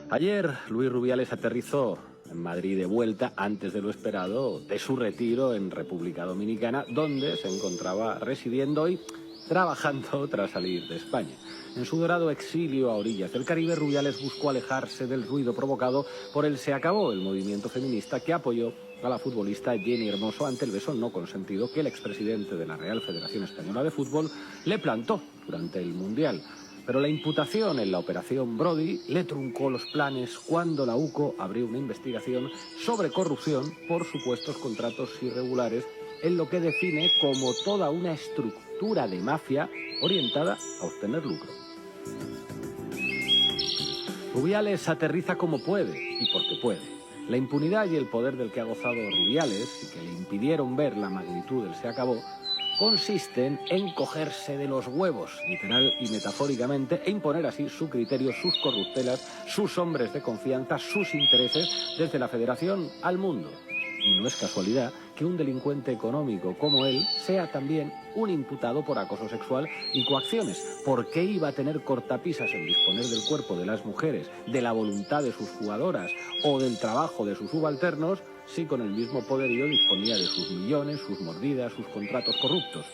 Ayer Luis Rubiales aterrizó en Madrid de vuelta, antes de lo esperado, de su retiro en República Dominicana, donde se encontraba residiendo y trabajando tras salir de España. En su dorado exilio a orillas del Caribe, Rubiales buscó alejarse del ruido provocado por el Se Acabó, el movimiento feminista que apoyó a la futbolista Jenny Hermoso ante el beso no consentido que el expresidente de la Real Federación Española de Fútbol le plantó durante el Mundial. Pero la imputación en la operación Brody le truncó los planes cuando la UCO abrió una investigación sobre corrupción por supuestos contratos irregulares en lo que define como toda una estructura de mafia orientada a obtener lucro. Rubiales aterriza como puede y porque puede. La impunidad y el poder del que ha gozado Rubiales y que le impidieron ver la magnitud del Se Acabó consisten en cogerse de los huevos, literal y metafóricamente, e imponer así su criterio, sus corruptelas, sus hombres de confianza, sus intereses desde la Federación al mundo. Y no es casualidad que un delincuente económico como él sea también un imputado por acoso sexual y coacciones. ¿Por qué iba a tener cortapisas en disponer del cuerpo de las mujeres, de la voluntad de sus jugadoras o del trabajo de sus subalternos si con el mismo poderío disponía de sus millones, sus mordidas, sus contratos corruptos?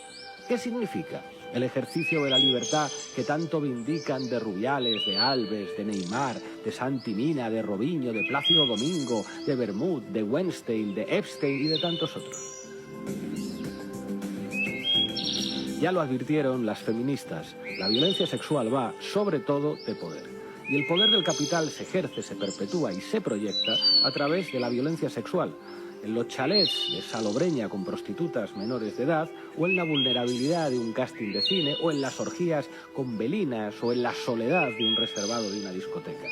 ¿Qué significa el ejercicio de la libertad que tanto vindican de Rubiales, de Alves, de Neymar, de Santi Mina, de Robinho, de Plácido Domingo, de Bermud, de Weinstein, de Epstein y de tantos otros? Ya lo advirtieron las feministas, la violencia sexual va sobre todo de poder. Y el poder del capital se ejerce, se perpetúa y se proyecta a través de la violencia sexual. En los chalets de salobreña con prostitutas menores de edad, o en la vulnerabilidad de un casting de cine, o en las orgías con velinas, o en la soledad de un reservado de una discoteca.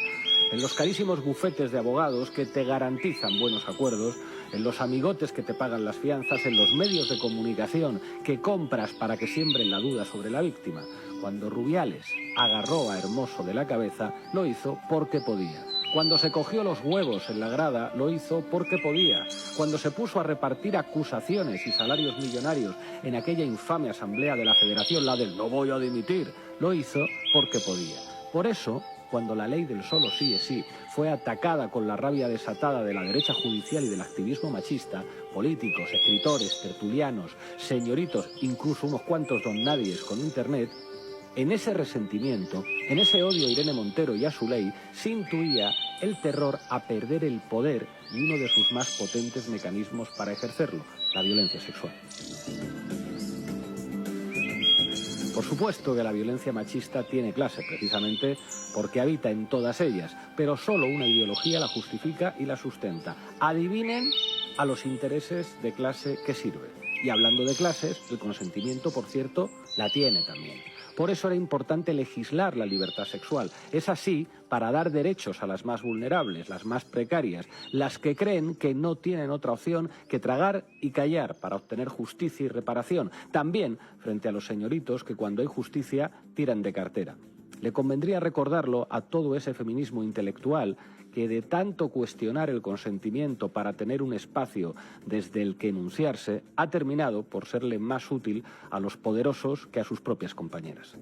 En los carísimos bufetes de abogados que te garantizan buenos acuerdos, en los amigotes que te pagan las fianzas, en los medios de comunicación que compras para que siembren la duda sobre la víctima. Cuando Rubiales agarró a Hermoso de la cabeza, lo hizo porque podía. Cuando se cogió los huevos en la grada, lo hizo porque podía. Cuando se puso a repartir acusaciones y salarios millonarios en aquella infame asamblea de la Federación, la del no voy a dimitir, lo hizo porque podía. Por eso, cuando la ley del solo sí es sí fue atacada con la rabia desatada de la derecha judicial y del activismo machista, políticos, escritores, tertulianos, señoritos, incluso unos cuantos don nadies con internet, en ese resentimiento, en ese odio a Irene Montero y a su ley, se intuía el terror a perder el poder y uno de sus más potentes mecanismos para ejercerlo, la violencia sexual. Por supuesto que la violencia machista tiene clase, precisamente porque habita en todas ellas, pero solo una ideología la justifica y la sustenta. Adivinen a los intereses de clase que sirve. Y hablando de clases, el consentimiento, por cierto, la tiene también. Por eso era importante legislar la libertad sexual. Es así para dar derechos a las más vulnerables, las más precarias, las que creen que no tienen otra opción que tragar y callar para obtener justicia y reparación. También frente a los señoritos que cuando hay justicia tiran de cartera. Le convendría recordarlo a todo ese feminismo intelectual que de tanto cuestionar el consentimiento para tener un espacio desde el que enunciarse, ha terminado por serle más útil a los poderosos que a sus propias compañeras.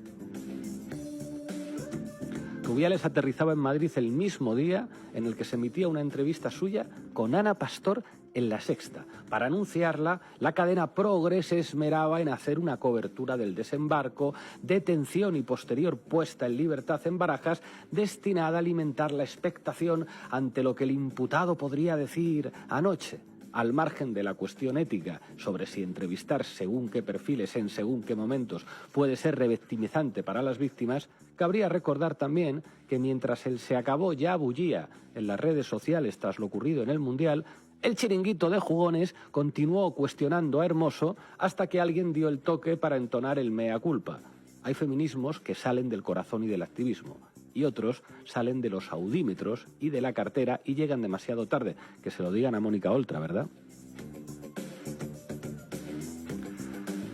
Rubiales aterrizaba en Madrid el mismo día en el que se emitía una entrevista suya con Ana Pastor en La Sexta. Para anunciarla, la cadena Progre se esmeraba en hacer una cobertura del desembarco, detención y posterior puesta en libertad en Barajas, destinada a alimentar la expectación ante lo que el imputado podría decir anoche. Al margen de la cuestión ética sobre si entrevistar según qué perfiles en según qué momentos puede ser revictimizante para las víctimas, cabría recordar también que mientras el Se Acabó ya bullía en las redes sociales tras lo ocurrido en el Mundial, el chiringuito de jugones continuó cuestionando a Hermoso hasta que alguien dio el toque para entonar el mea culpa. Hay feminismos que salen del corazón y del activismo, y otros salen de los audímetros y de la cartera y llegan demasiado tarde. Que se lo digan a Mónica Oltra, ¿verdad?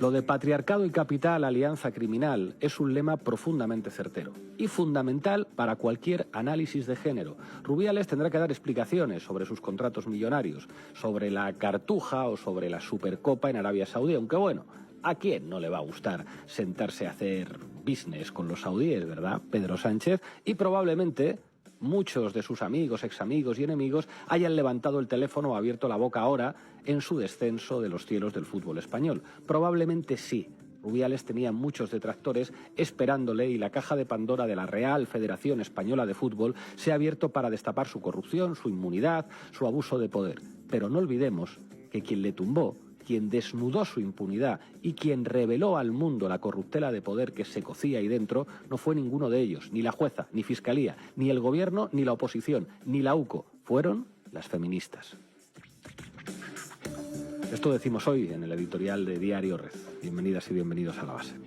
Lo de patriarcado y capital, alianza criminal, es un lema profundamente certero y fundamental para cualquier análisis de género. Rubiales tendrá que dar explicaciones sobre sus contratos millonarios, sobre la Cartuja o sobre la Supercopa en Arabia Saudí, aunque bueno, ¿a quién no le va a gustar sentarse a hacer business con los saudíes, verdad? Pedro Sánchez, y probablemente muchos de sus amigos, examigos y enemigos hayan levantado el teléfono o abierto la boca ahora en su descenso de los cielos del fútbol español. Probablemente sí. Rubiales tenía muchos detractores esperándole y la caja de Pandora de la Real Federación Española de Fútbol se ha abierto para destapar su corrupción, su inmunidad, su abuso de poder. Pero no olvidemos que quien le tumbó, quien desnudó su impunidad y quien reveló al mundo la corruptela de poder que se cocía ahí dentro no fue ninguno de ellos, ni la jueza, ni Fiscalía, ni el gobierno, ni la oposición, ni la UCO. Fueron las feministas. Esto decimos hoy en el editorial de Diario Red. Bienvenidas y bienvenidos a La Base.